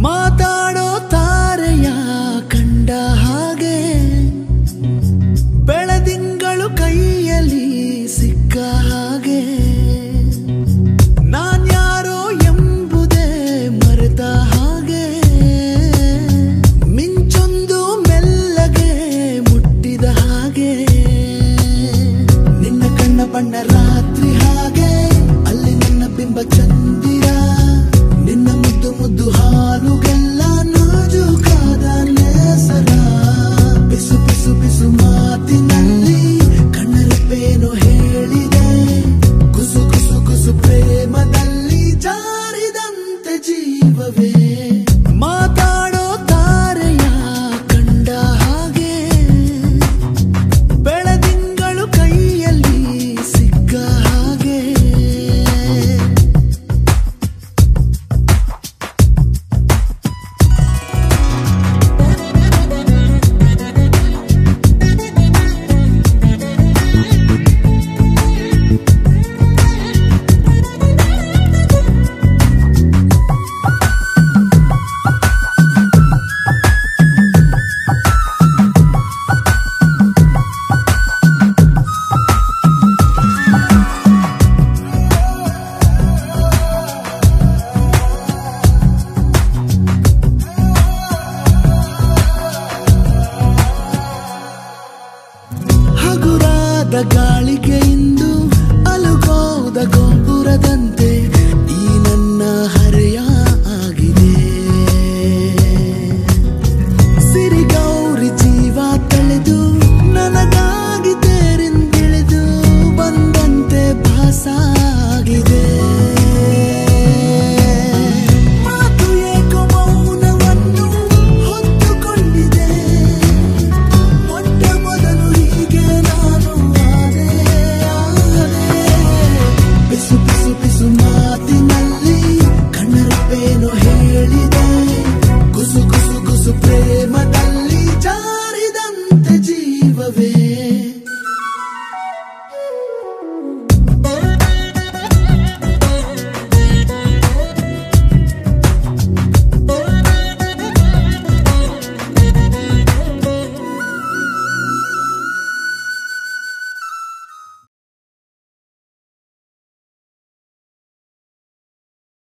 ಮಾತಾಡೋ ತಾರೆಯ ಕಂಡ ಹಾಗೆ ಬೆಳದಿಂಗಳು ಕೈಯಲ್ಲಿ ಸಿಕ್ಕ ಹಾಗೆ ನಾನ್ಯಾರೋ ಎಂಬುದೇ ಮರೆತ ಹಾಗೆ ಮಿಂಚೊಂದು ಮೆಲ್ಲಗೆ ಮುಟ್ಟಿದ ಹಾಗೆ ನಿನ್ನ ಕಣ್ಣ ಬಣ್ಣ ರಾತ್ರಿ ಹಾಗೆ ಅಲ್ಲಿ ನನ್ನ ಬಿಂಬ ಚಂದಿರ ನಿನ್ನ ಮುದ್ದು ಮುದ್ದು ಹಾಲುಗೆಲ್ಲ ನಾಜೂಕಾದ ನೇಸರ ಬಿಸು ಬಿಸು ಬಿಸು ಮಾತಿನಲ್ಲಿ ಕಣ್ಣರೆಪ್ಪೇನು ಹೇಳಿದೆ ಕುಸು ಕುಸು ಕುಸು ಪ್ರೇಮದಲ್ಲಿ ಜಾರಿದಂತೆ ಜೀವವೇ ಮಾತಾಡೋ ತಾರೆಯ ಕಂಡ ಹಾಗೆ ಬೆಳದಿಂಗಳು ಕೈಯಲ್ಲಿ ಸಿಕ್ಕ ಹಾಗೆ ಹಗುರಾದ ಗಾಳಿಗೆ ಇಂದು ಅಲುಗೋದ ಗೋಪುರದಂತೆ